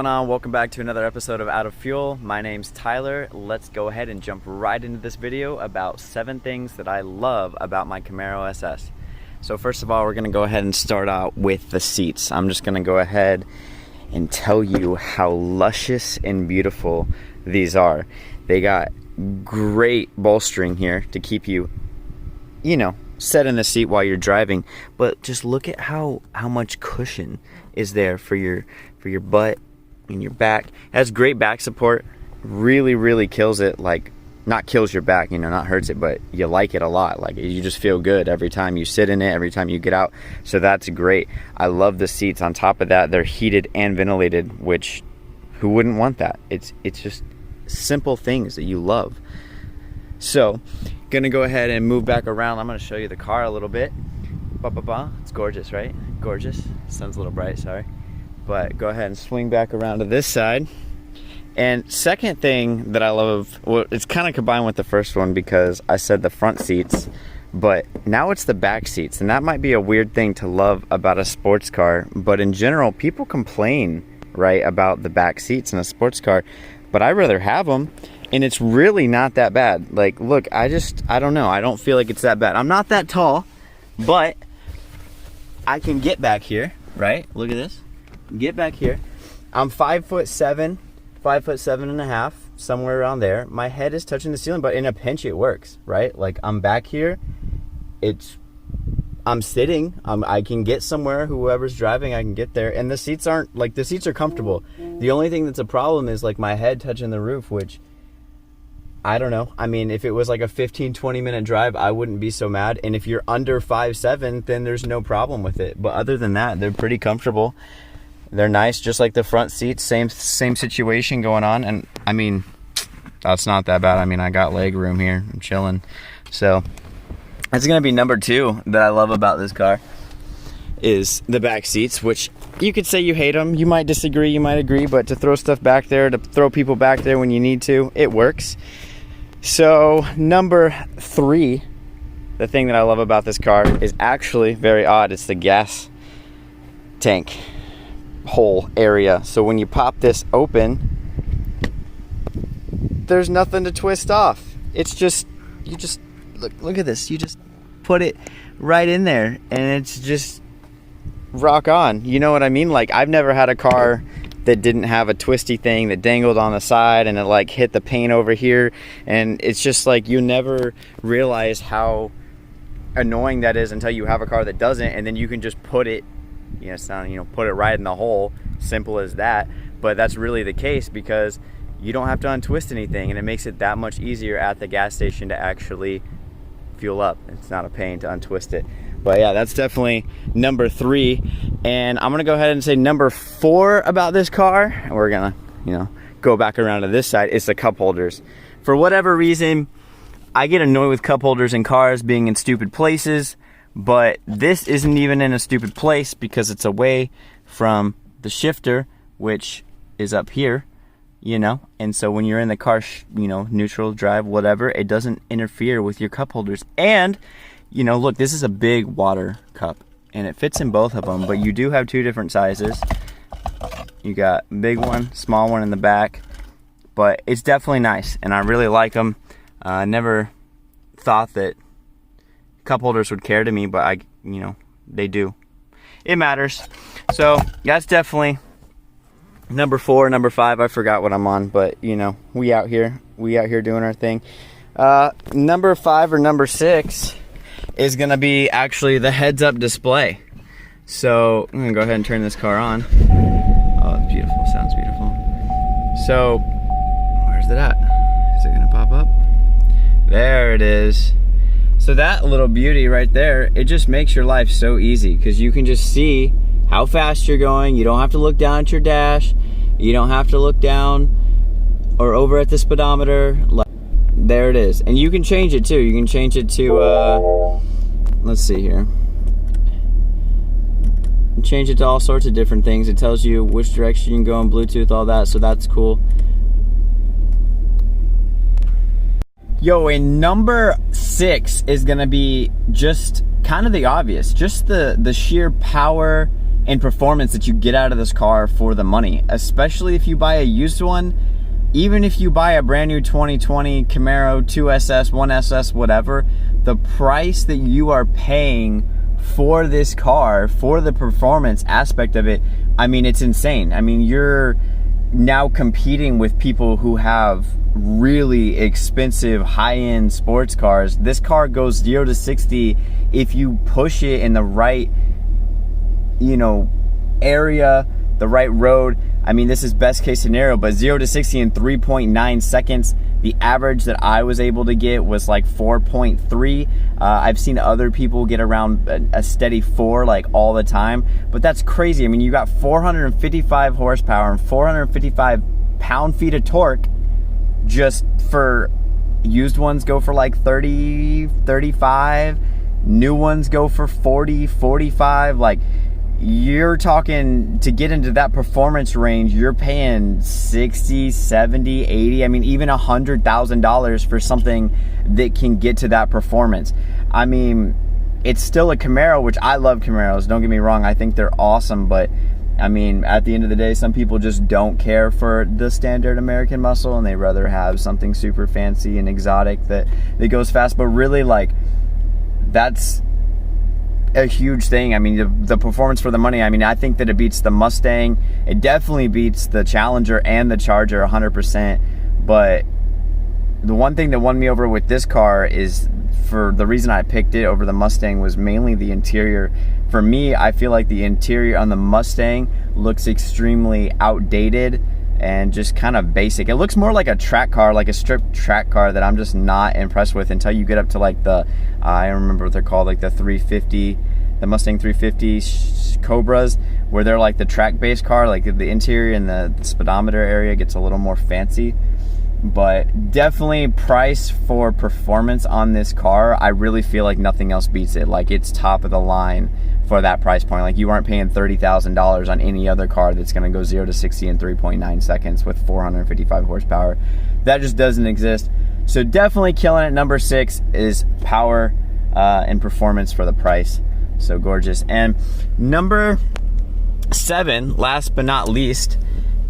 going on? Welcome back to another episode of Out of Fuel. My name's Tyler. Let's go ahead and jump right into this video about 7 things that I love about my Camaro SS. So first of all, we're gonna go ahead and start out with the seats. I'm just gonna go ahead and tell you how luscious and beautiful these are. They got great bolstering here to keep you, set in the seat while you're driving, but just look at how much cushion is there for your butt and your back. It has great back support. Really kills it. Like, not kills your back, not hurts it, but you like it a lot. Like, you just feel good every time you sit in it, every time you get out. So that's great. I love the seats. On top of that, they're heated and ventilated, which who wouldn't want that? It's just simple things that you love. So gonna go ahead and move back around. I'm gonna show you the car a little bit. It's gorgeous, right? Gorgeous. Sun's a little bright, sorry. But go ahead and swing back around to this side. And second thing that I love, well, it's kind of combined with the first one because I said the front seats, but now it's the back seats. And that might be a weird thing to love about a sports car, but in general, people complain, right, about the back seats in a sports car, but I'd rather have them. And it's really not that bad. Like, look, I don't know. I don't feel like it's that bad. I'm not that tall, but I can get back here, right? Look at this. Get back here. I'm 5'7", 5'7.5", somewhere around there. My head is touching the ceiling, but in a pinch it works, right? Like, I'm back here. I'm sitting. I can get somewhere. Whoever's driving, I can get there. And the seats aren't, like, the seats are comfortable. The only thing that's a problem is, like, my head touching the roof, which, I don't know. I mean, if it was like a 15-20 minute drive, I wouldn't be so mad. And if you're under 5'7", then there's no problem with it. But other than that, they're pretty comfortable. They're nice, just like the front seats. Same situation going on. And I mean, that's not that bad. I mean, I got leg room here. I'm chilling. So that's gonna be number 2 that I love about this car, is the back seats, which you could say you hate them. You might disagree, you might agree, but to throw stuff back there, to throw people back there when you need to, it works. So number 3, the thing that I love about this car is actually very odd. It's the gas tank hole area. So when you pop this open, there's nothing to twist off. It's just, you just look at this. You just put it right in there and it's just rock on. You know what I mean? Like, I've never had a car that didn't have a twisty thing that dangled on the side and it like hit the paint over here, and it's just like, you never realize how annoying that is until you have a car that doesn't, and then you can just put it, put it right in the hole. Simple as that. But that's really the case because you don't have to untwist anything, and it makes it that much easier at the gas station to actually fuel up. It's not a pain to untwist it. But yeah, that's definitely number 3. And I'm gonna go ahead and say number 4 about this car. And we're gonna, go back around to this side. It's the cup holders. For whatever reason, I get annoyed with cup holders in cars being in stupid places, but this isn't even in a stupid place because it's away from the shifter, which is up here, and so when you're in the car, neutral, drive, whatever, it doesn't interfere with your cup holders. And look, this is a big water cup and it fits in both of them, but you do have 2 different sizes. You got big one, small one in the back, but it's definitely nice and I really like them. I never thought that cup holders would care to me, but they do. It matters. So that's definitely number 4. Number 5, I forgot what I'm on, but we out here doing our thing. Number 5 or number 6 is gonna be actually the heads-up display. So I'm gonna go ahead and turn this car on. Oh, it's beautiful. Sounds beautiful. So where's it at? Is it gonna pop up? There it is. So that little beauty right there, it just makes your life so easy because you can just see how fast you're going. You don't have to look down at your dash. You don't have to look down or over at the speedometer. There it is. And you can change it too. You can change it to, let's see here. Change it to all sorts of different things. It tells you which direction you can go on Bluetooth, all that, so that's cool. Yo, and number 6 is gonna be just kind of the obvious, just the sheer power and performance that you get out of this car for the money, especially if you buy a used one. Even if you buy a brand new 2020 Camaro 2SS, 1SS, whatever, the price that you are paying for this car, for the performance aspect of it, I mean, it's insane. I mean, you're now competing with people who have really expensive high-end sports cars. This car goes 0 to 60 if you push it in the right, you know, area, the right road. I mean, this is best case scenario, but 0 to 60 in 3.9 seconds. The average that I was able to get was like 4.3. I've seen other people get around a steady 4 like all the time, but that's crazy. I mean, you got 455 horsepower and 455 pound-feet of torque. Just for used ones go for like 30, 35. New ones go for 40, 45. Like, you're talking, to get into that performance range, you're paying 60, 70, 80, I mean, even $100,000 for something that can get to that performance. I mean, it's still a Camaro, which I love Camaros, don't get me wrong, I think they're awesome, but I mean, at the end of the day, some people just don't care for the standard American muscle, and they rather have something super fancy and exotic that goes fast. But really, like, that's a huge thing. I mean, the performance for the money, I mean, I think that it beats the Mustang. It definitely beats the Challenger and the Charger 100%. But the one thing that won me over with this car is, for the reason I picked it over the Mustang, was mainly the interior. For me, I feel like the interior on the Mustang looks extremely outdated and just kind of basic. It looks more like a track car, like a stripped track car, that I'm just not impressed with until you get up to like the, I don't remember what they're called, like the 350, the Mustang 350 Cobras, where they're like the track-based car, like the interior and the speedometer area gets a little more fancy. But definitely price for performance on this car, I really feel like nothing else beats it. Like, it's top of the line for that price point. Like, you aren't paying $30,000 on any other car that's going to go 0 to 60 in 3.9 seconds with 455 horsepower. That just doesn't exist. So definitely killing it. Number 6 is power and performance for the price. So gorgeous. And number 7, last but not least,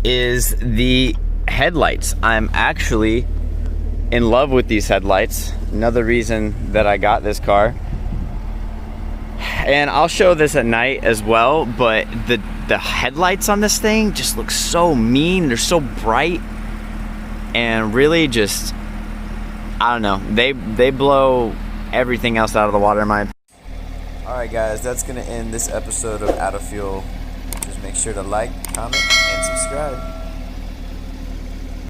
is the headlights. I'm actually in love with these headlights. Another reason that I got this car. And I'll show this at night as well, but the headlights on this thing just look so mean. They're so bright and really just, I don't know, they blow everything else out of the water in my opinion. Alright guys, that's gonna end this episode of Out of Fuel. Just make sure to like, comment, and subscribe.